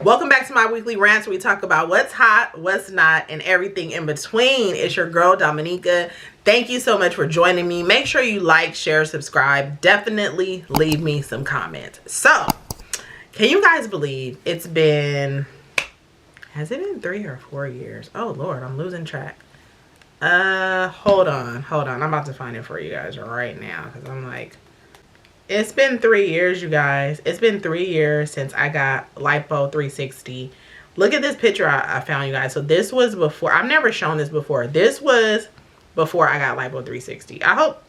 Welcome back to my weekly rants where we talk about what's hot, what's not, and everything in between. It's your girl, Dominica. Thank you so much for joining me. Make sure you like, share, subscribe. Definitely leave me some comments. So, can you guys believe it's been, has it been 3 or 4 years? Oh, Lord, I'm losing track. Hold on. I'm about to find it for you guys right now because I'm like, it's been 3 years, you guys. It's been 3 years since I got Lipo 360. Look at this picture I found, you guys. So this was before. I've never shown this before. This was before I got Lipo 360. I hope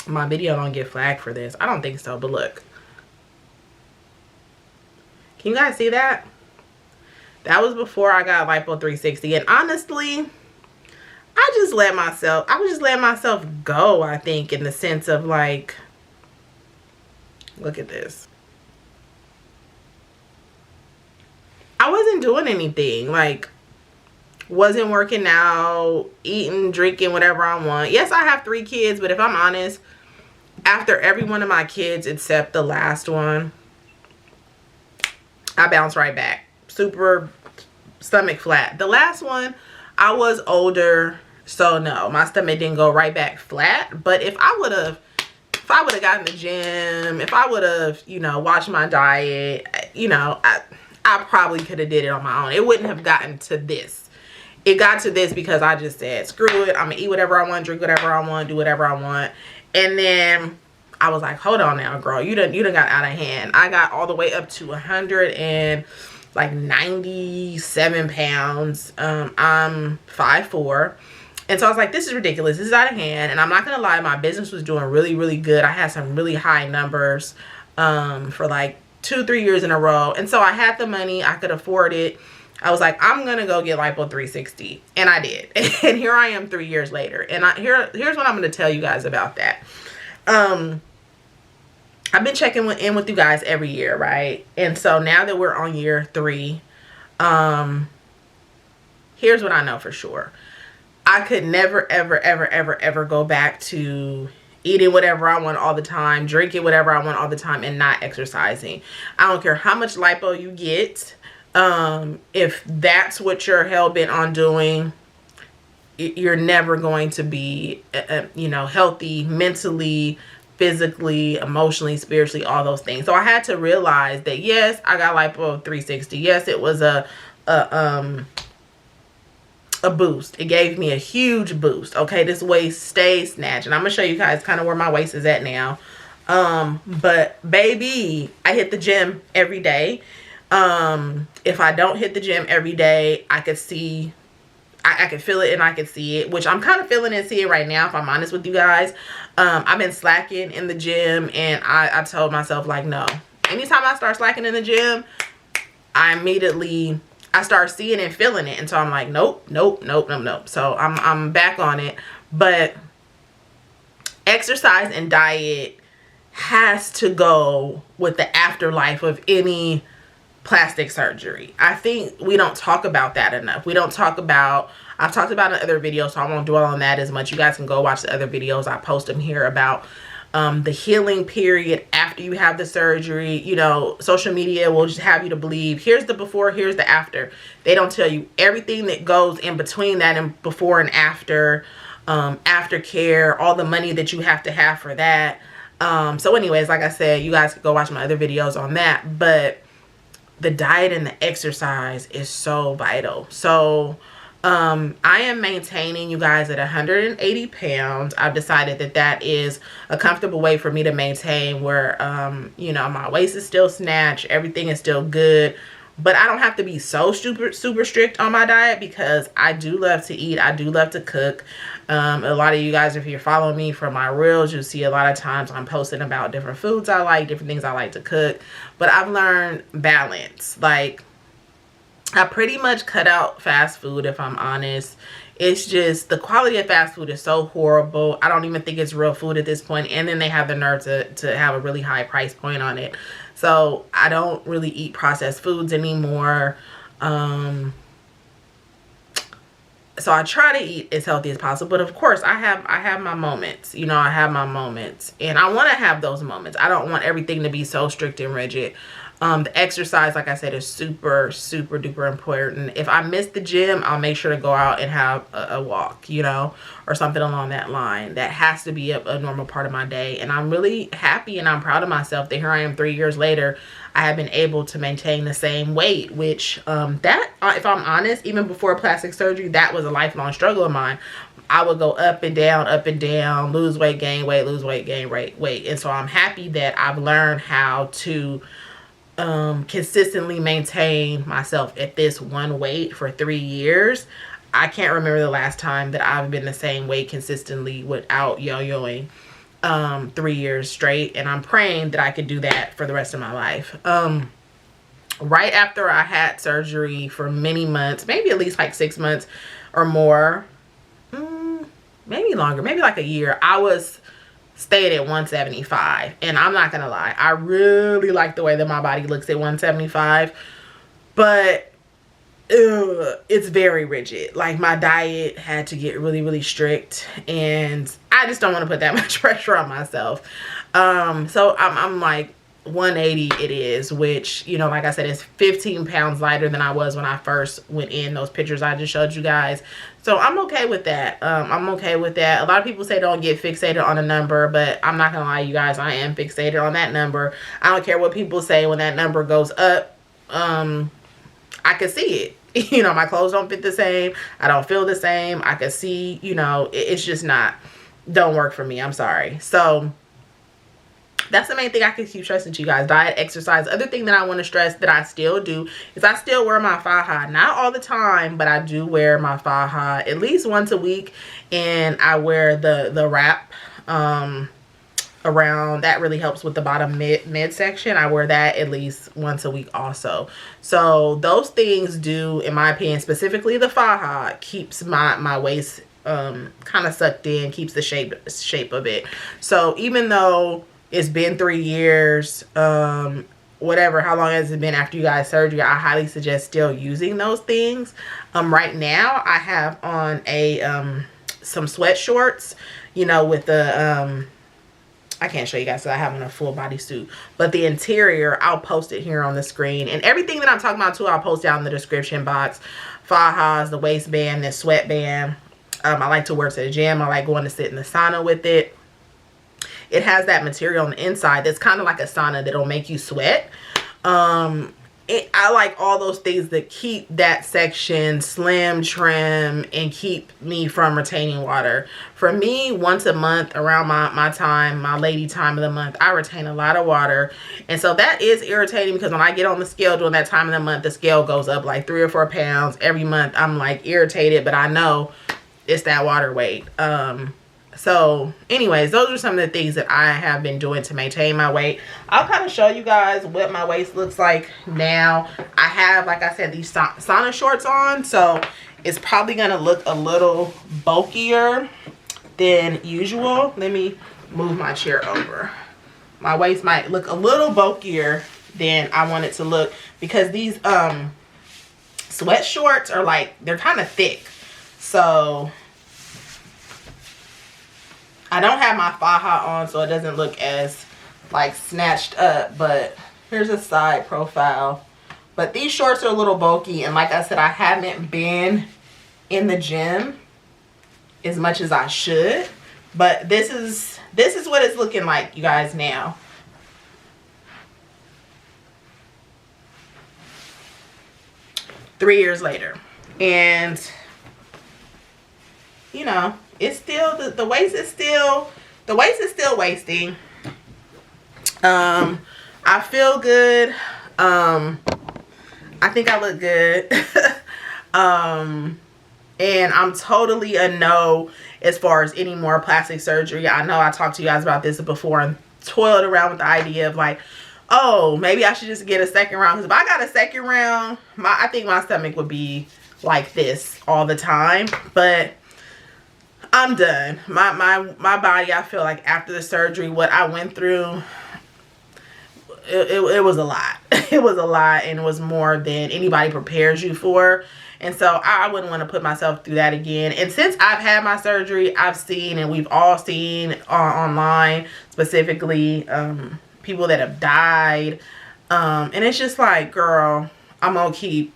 my video don't get flagged for this. I don't think so, but look. Can you guys see that? That was before I got Lipo 360. And honestly, I was just letting myself go, I think, in the sense of like, look at this. I wasn't doing anything. Like, wasn't working out, eating, drinking, whatever I want. Yes, I have 3 kids, but if I'm honest, after every one of my kids except the last one, I bounced right back. Super stomach flat. The last one, I was older, so no, my stomach didn't go right back flat. But if I would have gotten in the gym, if I would have, you know, watched my diet, you know, I probably could have did it on my own. It wouldn't have gotten to this. It got to this because I just said, screw it. I'm going to eat whatever I want, drink whatever I want, do whatever I want. And then I was like, hold on now, girl. You done got out of hand. I got all the way up to 197 pounds. I'm 5'4". And so I was like, this is ridiculous. This is out of hand. And I'm not going to lie, my business was doing really, really good. I had some really high numbers for like 2-3 years in a row. And so I had the money. I could afford it. I was like, I'm going to go get Lipo 360. And I did. And here I am 3 years later. And here's what I'm going to tell you guys about that. I've been checking in with you guys every year, right? And so now that we're on year 3, here's what I know for sure. I could never, ever go back to eating whatever I want all the time, drinking whatever I want all the time, and not exercising. I don't care how much lipo you get. If that's what you're hell-bent on doing, you're never going to be, you know, healthy mentally, physically, emotionally, spiritually, all those things. So I had to realize that, yes, I got Lipo 360. Yes, it was a boost. It gave me a huge boost. Okay, this waist stays snatched, and I'm gonna show you guys kind of where my waist is at now. But baby, I hit the gym every day. If I don't hit the gym every day, I could see, I could feel it and I could see it, which I'm kind of feeling and seeing right now, if I'm honest with you guys. I've been slacking in the gym, and I told myself, like, no, anytime I start slacking in the gym, I start seeing and feeling it. And so I'm like, nope. So I'm back on it. But exercise and diet has to go with the afterlife of any plastic surgery. I think we don't talk about that enough. I've talked about in other videos, so I won't dwell on that as much. You guys can go watch the other videos. I post them here about the healing period after you have the surgery. You know, social media will just have you to believe, here's the before, here's the after. They don't tell you everything that goes in between that and before and after, aftercare, all the money that you have to have for that. So anyways, like I said, you guys can go watch my other videos on that. But the diet and the exercise is so vital. So I am maintaining, you guys, at 180 pounds. I've decided that that is a comfortable way for me to maintain where, you know, my waist is still snatched. Everything is still good. But I don't have to be so super strict on my diet because I do love to eat. I do love to cook. A lot of you guys, if you're following me from my reels, you'll see a lot of times I'm posting about different foods I like, different things I like to cook. But I've learned balance. Like, I pretty much cut out fast food, if I'm honest. It's just the quality of fast food is so horrible. I don't even think it's real food at this point. And then they have the nerve to have a really high price point on it. So I don't really eat processed foods anymore. So I try to eat as healthy as possible. But of course, I have my moments. You know, I have my moments. And I want to have those moments. I don't want everything to be so strict and rigid. The exercise, like I said, is super, super duper important. If I miss the gym, I'll make sure to go out and have a walk, you know, or something along that line. That has to be a normal part of my day. And I'm really happy and I'm proud of myself that here I am 3 years later, I have been able to maintain the same weight, which that, if I'm honest, even before plastic surgery, that was a lifelong struggle of mine. I would go up and down, lose weight, gain weight, lose weight, gain weight. And so I'm happy that I've learned how to consistently maintain myself at this one weight for 3 years. I can't remember the last time that I've been the same weight consistently without yo-yoing 3 years straight, and I'm praying that I could do that for the rest of my life. Right after I had surgery for many months, maybe at least like 6 months or more, maybe longer, maybe like a year, I was stayed at 175. And I'm not gonna lie, I really like the way that my body looks at 175, but it's very rigid. Like, my diet had to get really, really strict, and I just don't want to put that much pressure on myself. So I'm like 180 it is, which, you know, like I said, it's 15 pounds lighter than I was when I first went in those pictures I just showed you guys. So I'm okay with that. I'm okay with that. A lot of people say don't get fixated on a number, but I'm not gonna lie, you guys, I am fixated on that number. I don't care what people say. When that number goes up, I can see it. You know, my clothes don't fit the same. I don't feel the same. I can see, you know, it's just don't work for me. I'm sorry. So that's the main thing I can keep stressing to you guys. Diet, exercise. Other thing that I want to stress that I still do is I still wear my faja. Not all the time, but I do wear my faja at least once a week. And I wear the wrap around. That really helps with the bottom midsection. I wear that at least once a week also. So those things do, in my opinion, specifically the faja, keeps my waist kind of sucked in, keeps the shape of it. So even though it's been 3 years, whatever, how long has it been after you guys surgery, I highly suggest still using those things. Right now I have on some sweat shorts, you know, with the I can't show you guys because I have on a full body suit, but the interior, I'll post it here on the screen, and everything that I'm talking about too, I'll post down in the description box. Fajas, the waistband, this sweatband. I like to wear to the gym. I like going to sit in the sauna with it. It has that material on the inside that's kind of like a sauna that'll make you sweat. I like all those things that keep that section slim, trim, and keep me from retaining water. For me, once a month around my lady time of the month, I retain a lot of water. And so that is irritating because when I get on the scale during that time of the month, the scale goes up like 3 or 4 pounds every month. I'm like irritated, but I know it's that water weight. So anyways, those are some of the things that I have been doing to maintain my weight. I'll kind of show you guys what my waist looks like now. I have, like I said, these sauna shorts on, so it's probably going to look a little bulkier than usual. Let me move my chair over. My waist might look a little bulkier than I want it to look because these sweat shorts are like, they're kind of thick. So I don't have my faja on, so it doesn't look as like snatched up, but here's a side profile. But these shorts are a little bulky, and like I said, I haven't been in the gym as much as I should, but this is what it's looking like, you guys, now. Three years later, and you know, it's still the waist is still wasting. I feel good. I think I look good. And I'm totally a no as far as any more plastic surgery. I know I talked to you guys about this before and toiled around with the idea of like, oh, maybe I should just get a second round, because if I got a second round, I think my stomach would be like this all the time. But I'm done. My body, I feel like after the surgery, what I went through, it was a lot. It was a lot, and it was more than anybody prepares you for. And so I wouldn't want to put myself through that again. And since I've had my surgery, I've seen, and we've all seen online, specifically people that have died. And it's just like, girl, I'm gonna keep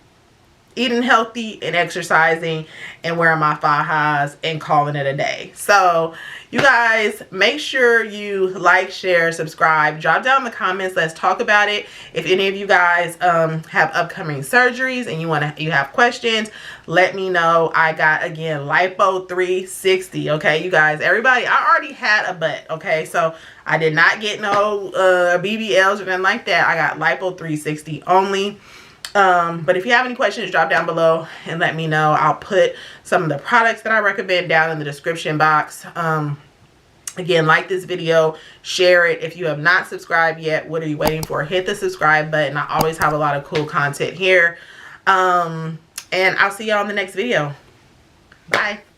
eating healthy and exercising and wearing my fajas and calling it a day. So you guys, make sure you like, share, subscribe, drop down in the comments. Let's talk about it. If any of you guys have upcoming surgeries and you have questions, let me know. I got, again, Lipo 360. Okay, you guys, everybody, I already had a butt. Okay, so I did not get no BBLs or anything like that. I got Lipo 360 only. But if you have any questions, drop down below and let me know. I'll put some of the products that I recommend down in the description box. Again, like this video, share it. If you have not subscribed yet, what are you waiting for? Hit the subscribe button. I always have a lot of cool content here. And I'll see y'all in the next video. Bye.